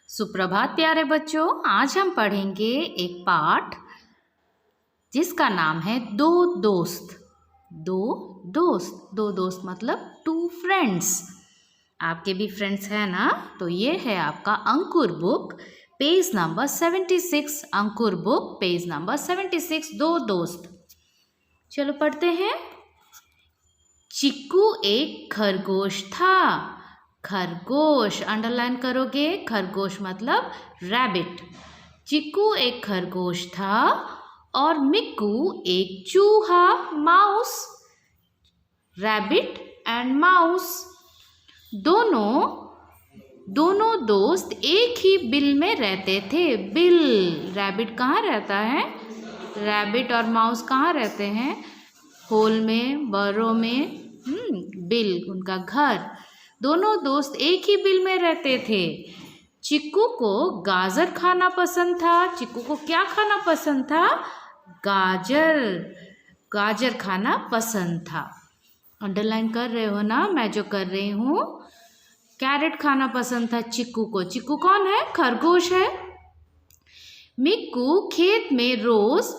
सुप्रभात प्यारे बच्चों। आज हम पढ़ेंगे एक पाठ जिसका नाम है दो दोस्त। दो दोस्त मतलब टू फ्रेंड्स। आपके भी फ्रेंड्स हैं ना? तो ये है आपका अंकुर बुक पेज नंबर 76। अंकुर बुक पेज नंबर 76, दो दोस्त। चलो पढ़ते हैं। चिक्कू एक खरगोश था। खरगोश अंडरलाइन करोगे, खरगोश मतलब रैबिट। चिक्कू एक खरगोश था और मिक्कू एक चूहा, माउस। रैबिट एंड माउस दोनों दोस्त एक ही बिल में रहते थे। बिल, रैबिट कहाँ रहता है? रैबिट और माउस कहाँ रहते हैं? होल में, बरो में। बिल उनका घर। दोनों दोस्त एक ही बिल में रहते थे। चिक्कू को गाजर खाना पसंद था। चिक्कू को क्या खाना पसंद था? गाजर खाना पसंद था। अंडरलाइन कर रहे हो ना? मैं जो कर रही हूँ। कैरेट खाना पसंद था चिक्कू को। चिक्कू कौन है? खरगोश है। मिक्कू खेत में रोज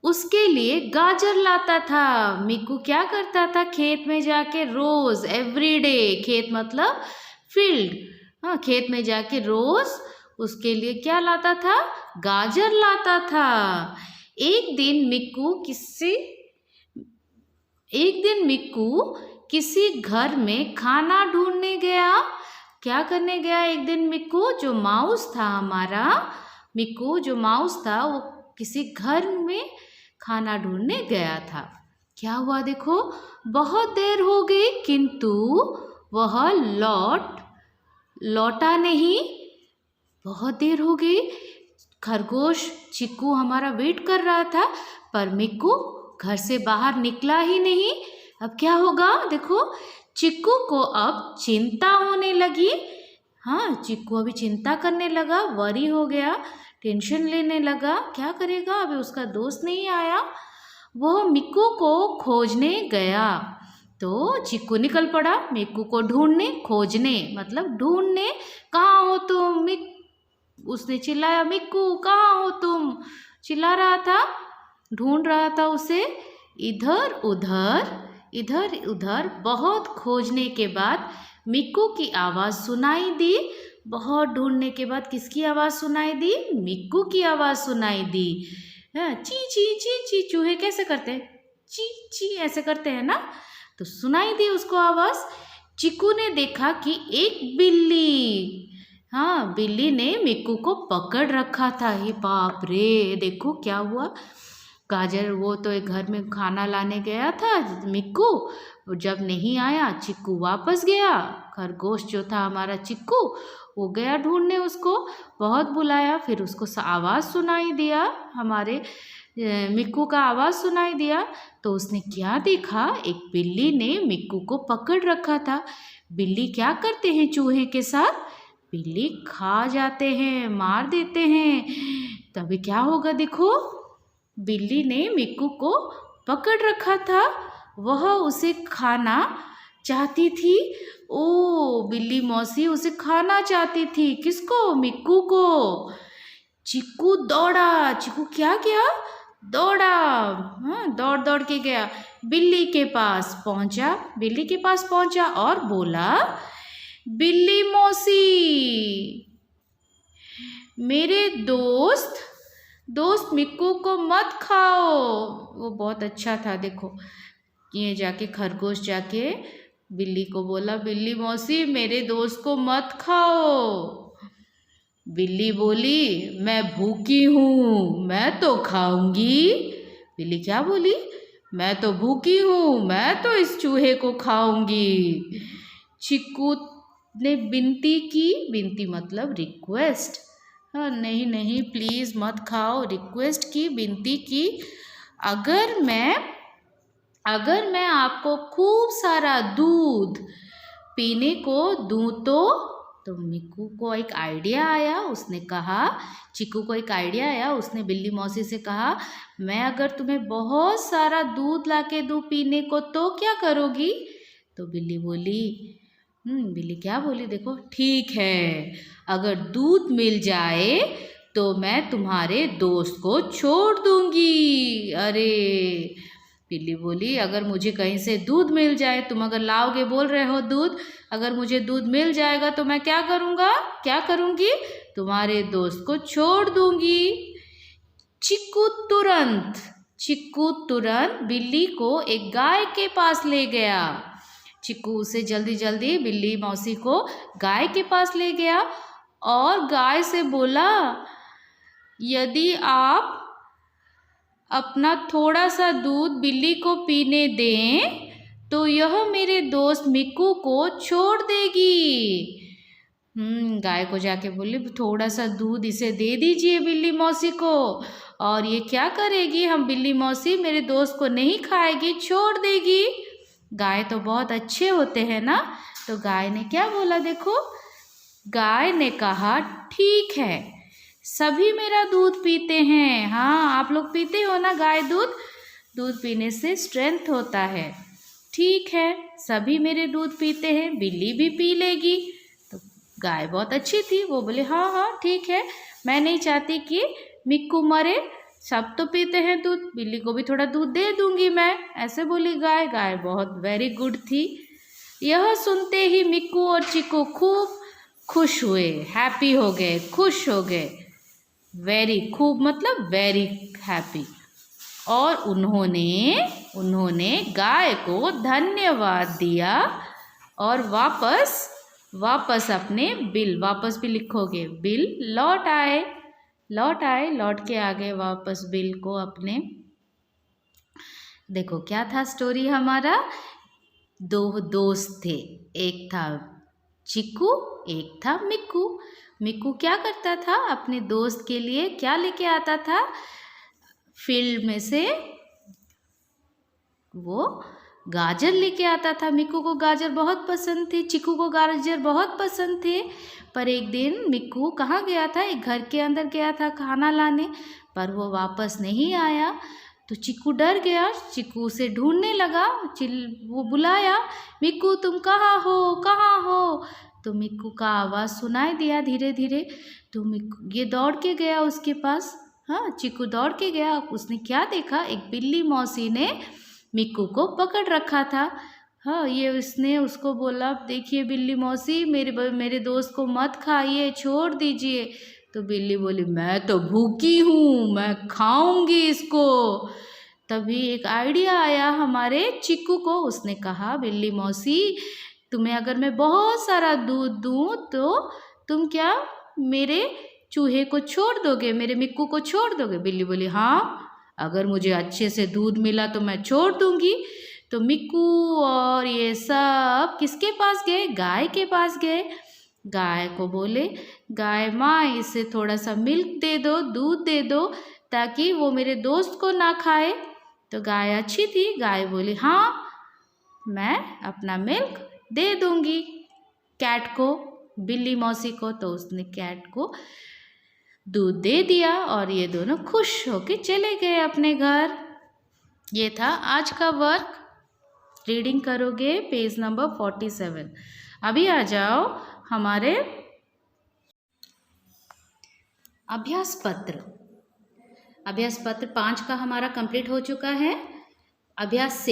उसके लिए गाजर लाता था। मिक्कू क्या करता था? खेत में जाके रोज, एवरीडे, खेत मतलब फील्ड, हाँ, खेत में जाके रोज उसके लिए क्या लाता था? गाजर लाता था। एक दिन मिक्कू किसी घर में खाना ढूंढने गया। क्या करने गया एक दिन मिक्कू? जो माउस था हमारा, मिक्कू जो माउस था वो किसी घर में खाना ढूंढने गया था। क्या हुआ देखो, बहुत देर हो गई किंतु वह लौटा नहीं। बहुत देर हो गई। खरगोश चिक्कू हमारा वेट कर रहा था, पर मिक्कू घर से बाहर निकला ही नहीं। अब क्या होगा देखो, चिक्कू को अब चिंता होने लगी। हाँ, चिक्कू अभी चिंता करने लगा, वरी हो गया, टेंशन लेने लगा। क्या करेगा? अभी उसका दोस्त नहीं आया। वह मिक्कू को खोजने गया। तो चिक्कू निकल पड़ा मिक्कू को ढूंढने, खोजने मतलब ढूंढने। कहाँ हो तुम? उसने चिल्लाया, मिक्कू कहाँ हो तुम? चिल्ला रहा था, ढूंढ रहा था उसे इधर उधर। बहुत खोजने के बाद मिक्कू की आवाज़ सुनाई दी। बहुत ढूंढने के बाद किसकी आवाज़ सुनाई दी? मिक्कू की आवाज़ सुनाई दी। ची ची ची ची, चूहे कैसे करते हैं? ची ची ऐसे करते हैं ना? तो सुनाई दी उसको आवाज़। चिक्कू ने देखा कि एक बिल्ली, हाँ, बिल्ली ने मिक्कू को पकड़ रखा था। हे बाप रे, देखो क्या हुआ। गाजर, वो तो एक घर में खाना लाने गया था मिक्कू, जब नहीं आया चिक्कू वापस गया। खरगोश जो था हमारा चिक्कू, वो गया ढूंढने उसको, बहुत बुलाया, फिर उसको आवाज़ सुनाई दिया, हमारे मिक्कू का आवाज़ सुनाई दिया। तो उसने क्या देखा, एक बिल्ली ने मिक्कू को पकड़ रखा था। बिल्ली क्या करते हैं चूहे के साथ? बिल्ली खा जाते हैं, मार देते हैं। तभी क्या होगा देखो, बिल्ली ने मिक्कू को पकड़ रखा था, वह उसे खाना चाहती थी। ओ, बिल्ली मौसी उसे खाना चाहती थी। किसको? मिक्कू को। चिक्कू दौड़ा। चिक्कू क्या किया? दौड़ा। हाँ, दौड़ के गया, बिल्ली के पास पहुंचा और बोला, बिल्ली मौसी, मेरे दोस्त मिक्कू को मत खाओ। वो बहुत अच्छा था। देखो, ये जाके खरगोश जाके बिल्ली को बोला, बिल्ली मौसी मेरे दोस्त को मत खाओ। बिल्ली बोली, मैं भूखी हूँ, मैं तो खाऊंगी। बिल्ली क्या बोली? मैं तो भूखी हूँ, मैं तो इस चूहे को खाऊंगी। चिक्कू ने विनती मतलब रिक्वेस्ट, हाँ, नहीं प्लीज़ मत खाओ, रिक्वेस्ट की, विनती की। अगर मैं आपको खूब सारा दूध पीने को दूँ तो मिक्कू को एक आइडिया आया। उसने कहा, चिक्कू को एक आइडिया आया। उसने बिल्ली मौसी से कहा, मैं अगर तुम्हें बहुत सारा दूध ला के दूँ पीने को तो क्या करोगी? तो बिल्ली बोली, बिल्ली क्या बोली देखो, ठीक है, अगर दूध मिल जाए तो मैं तुम्हारे दोस्त को छोड़ दूंगी। अरे बिल्ली बोली, अगर मुझे कहीं से दूध मिल जाए, तुम अगर लाओगे बोल रहे हो दूध, अगर मुझे दूध मिल जाएगा तो मैं क्या करूँगा, क्या करूँगी, तुम्हारे दोस्त को छोड़ दूंगी। चिक्कू तुरंत चिक्कू तुरंत बिल्ली को एक गाय के पास ले गया। चिक्कू उसे जल्दी जल्दी बिल्ली मौसी को गाय के पास ले गया और गाय से बोला, यदि आप अपना थोड़ा सा दूध बिल्ली को पीने दें तो यह मेरे दोस्त मिक्कू को छोड़ देगी। गाय को जाके बोली, थोड़ा सा दूध इसे दे दीजिए बिल्ली मौसी को, और ये क्या करेगी, हम बिल्ली मौसी मेरे दोस्त को नहीं खाएगी, छोड़ देगी। गाय तो बहुत अच्छे होते हैं ना। तो गाय ने क्या बोला देखो, गाय ने कहा, ठीक है, सभी मेरा दूध पीते हैं। हाँ, आप लोग पीते हो ना गाय दूध, दूध पीने से स्ट्रेंथ होता है। ठीक है, सभी मेरे दूध पीते हैं, बिल्ली भी पी लेगी। तो गाय बहुत अच्छी थी, वो बोले, हाँ हाँ ठीक है, मैं नहीं चाहती कि मिक्कू मरे, सब तो पीते हैं दूध, बिल्ली को भी थोड़ा दूध दे दूंगी मैं, ऐसे बोली गाय। गाय बहुत वेरी गुड थी। यह सुनते ही मिक्कू और चिक्कू खूब खुश हुए, हैप्पी हो गए, खुश हो गए। वेरी, खूब मतलब वेरी हैप्पी। और उन्होंने गाय को धन्यवाद दिया और वापस अपने बिल, वापस भी लिखोगे, बिल लौट आए, लौट के आ गए वापस बिल को अपने। देखो क्या था स्टोरी हमारा, दो दोस्त थे, एक था चिक्कू, एक था मिक्कू। मिक्कू क्या करता था, अपने दोस्त के लिए क्या लेके आता था, फील्ड में से वो गाजर लेके आता था। मिक्कू को गाजर बहुत पसंद थी, चिक्कू को गाजर बहुत पसंद थे। पर एक दिन मिक्कू कहाँ गया था, एक घर के अंदर गया था खाना लाने, पर वो वापस नहीं आया। तो चिक्कू डर गया, चिक्कू उसे ढूंढने लगा, वो बुलाया, मिक्कू तुम कहाँ हो, कहाँ हो। तो मिक्कू का आवाज़ सुनाई दिया धीरे धीरे। तो मिक्कू ये दौड़ के गया उसके पास। हाँ, चिक्कू दौड़ के गया, उसने क्या देखा, एक बिल्ली मौसी ने मिक्कू को पकड़ रखा था। हाँ, ये उसने उसको बोला, देखिए बिल्ली मौसी, मेरे दोस्त को मत खाइए, छोड़ दीजिए। तो बिल्ली बोली, मैं तो भूखी हूँ, मैं खाऊंगी इसको। तभी एक आइडिया आया हमारे चिक्कू को, उसने कहा, बिल्ली मौसी, तुम्हें अगर मैं बहुत सारा दूध दूँ तो तुम क्या मेरे चूहे को छोड़ दोगे, मेरे मिक्कू को छोड़ दोगे। बिल्ली बोली, हाँ, अगर मुझे अच्छे से दूध मिला तो मैं छोड़ दूंगी। तो मिक्कू और ये सब किसके पास गए, गाय के पास गए। गाय को बोले, गाय माँ, इसे थोड़ा सा मिल्क दे दो, दूध दे दो, ताकि वो मेरे दोस्त को ना खाए। तो गाय अच्छी थी, गाय बोली, हाँ, मैं अपना मिल्क दे दूंगी कैट को, बिल्ली मौसी को। तो उसने कैट को दूध दे दिया और ये दोनों खुश होके चले गए अपने घर। ये था आज का वर्क। रीडिंग करोगे पेज नंबर 47। अभी आ जाओ हमारे अभ्यास पत्र। अभ्यास पत्र 5 का हमारा कंप्लीट हो चुका है। अभ्यास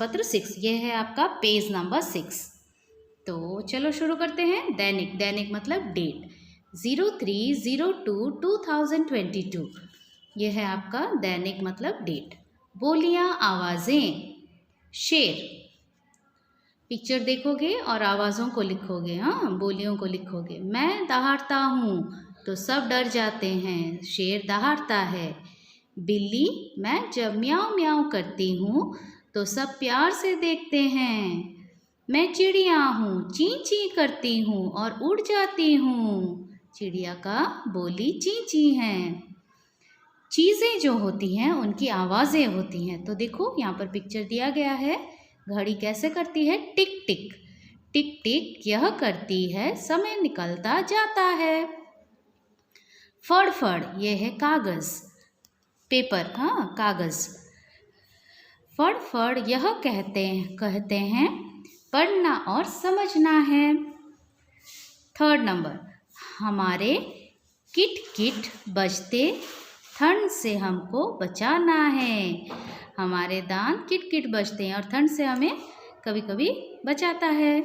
पत्र 6, ये है आपका पेज नंबर 6। तो चलो शुरू करते हैं। दैनिक मतलब डेट, 03/02/2022, ये है आपका दैनिक मतलब डेट। बोलियां, आवाज़ें, शेर, पिक्चर देखोगे और आवाज़ों को लिखोगे। हाँ, बोलियों को लिखोगे। मैं दहाड़ता हूँ तो सब डर जाते हैं, शेर दहाड़ता है। बिल्ली, मैं जब म्याऊं म्याऊं करती हूँ तो सब प्यार से देखते हैं। मैं चिड़िया हूँ, ची ची करती हूँ और उड़ जाती हूँ। चिड़िया का बोली ची ची है। चीज़ें जो होती हैं उनकी आवाज़ें होती हैं। तो देखो यहाँ पर पिक्चर दिया गया है। घड़ी कैसे करती है, टिक टिक टिक टिक, यह करती है, समय निकलता जाता है। फड़ फड़, ये है कागज़, पेपर, हाँ कागज़। फड़ फड़, यह कहते हैं पढ़ना और समझना है। थर्ड नंबर, हमारे किट किट बजते ठंड से हमको बचाना है। हमारे दांत किट किट बजते हैं और ठंड से हमें कभी कभी बचाता है।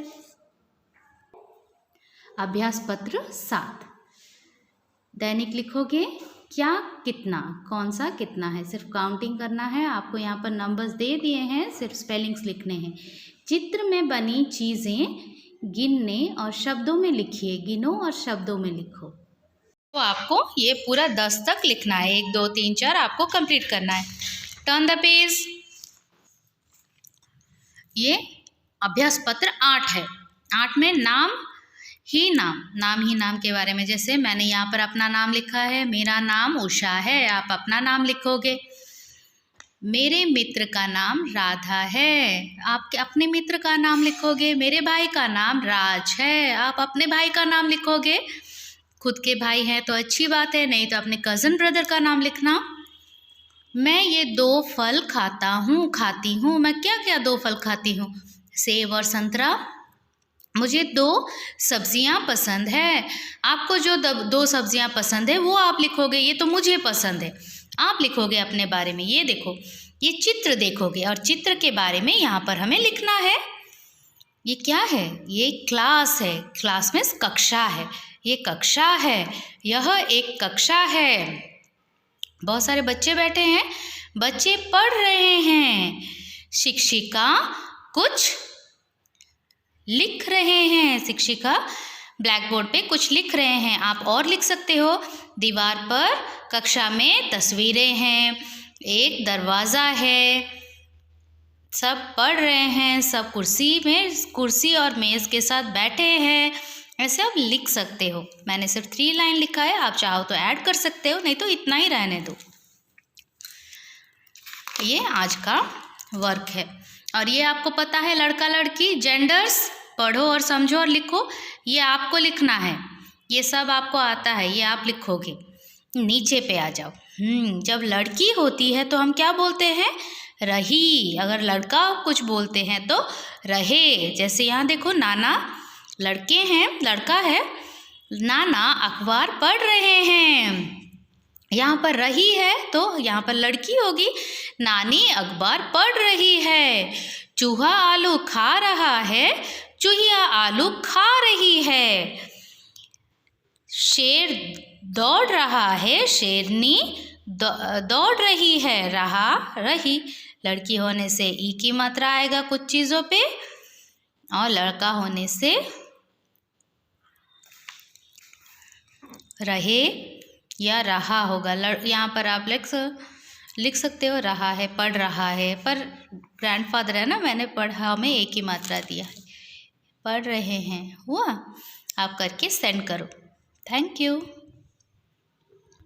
अभ्यास पत्र 7। दैनिक लिखोगे क्या कितना, कौन सा कितना है, सिर्फ काउंटिंग करना है। आपको यहाँ पर नंबर्स दे दिए हैं, सिर्फ स्पेलिंग्स लिखने हैं। चित्र में बनी चीज़ें गिनने और शब्दों में लिखिए। गिनो और शब्दों में लिखो। तो आपको ये पूरा 10 तक लिखना है। 1 2 3 4 आपको कंप्लीट करना है। Turn the page. ये अभ्यास पत्र 8 है। 8 में नाम ही नाम के बारे में, जैसे मैंने यहाँ पर अपना नाम लिखा है। मेरा नाम उषा है, आप अपना नाम लिखोगे। मेरे मित्र का नाम राधा है, आप अपने मित्र का नाम लिखोगे। मेरे भाई का नाम राज है, आप अपने भाई का नाम लिखोगे। खुद के भाई हैं तो अच्छी बात है, नहीं तो अपने कज़न ब्रदर का नाम लिखना। मैं ये 2 फल खाती हूँ। मैं क्या क्या 2 फल खाती हूँ? सेब और संतरा। मुझे 2 सब्जियाँ पसंद है। आपको जो 2 सब्जियाँ पसंद है वो आप लिखोगे। ये तो मुझे पसंद है, आप लिखोगे अपने बारे में। ये देखो, ये चित्र देखोगे और चित्र के बारे में यहाँ पर हमें लिखना है। ये क्या है? ये क्लास है। क्लास में कक्षा है। ये कक्षा है, यह एक कक्षा है। बहुत सारे बच्चे बैठे हैं, बच्चे पढ़ रहे हैं। शिक्षिका कुछ लिख रहे हैं। शिक्षिका ब्लैक बोर्ड पे कुछ लिख रहे हैं। आप और लिख सकते हो। दीवार पर कक्षा में तस्वीरें हैं, एक दरवाज़ा है। सब पढ़ रहे हैं, सब कुर्सी और मेज़ के साथ बैठे हैं। ऐसे आप लिख सकते हो। मैंने सिर्फ 3 लाइन लिखा है, आप चाहो तो ऐड कर सकते हो, नहीं तो इतना ही रहने दो। ये आज का वर्क है। और ये आपको पता है, लड़का लड़की जेंडर्स पढ़ो और समझो और लिखो। ये आपको लिखना है, ये सब आपको आता है, ये आप लिखोगे। नीचे पे आ जाओ। जब लड़की होती है तो हम क्या बोलते हैं? रही। अगर लड़का कुछ बोलते हैं तो रहे। जैसे यहाँ देखो, नाना लड़के हैं, लड़का है। नाना अखबार पढ़ रहे हैं। यहाँ पर रही है तो यहाँ पर लड़की होगी। नानी अखबार पढ़ रही है। चूहा आलू खा रहा है, चूहिया आलू खा रही है। शेर दौड़ रहा है, शेरनी दौड़ रही है। रहा, रही। लड़की होने से ई की मात्रा आएगा कुछ चीज़ों पे, और लड़का होने से रहे या रहा होगा। यहाँ पर आप लिख सकते हो रहा है, पढ़ रहा है, पर ग्रैंडफादर है ना, मैंने पढ़ा में एक ही मात्रा दिया है। पढ़ रहे हैं हुआ। आप करके सेंड करो। Thank you.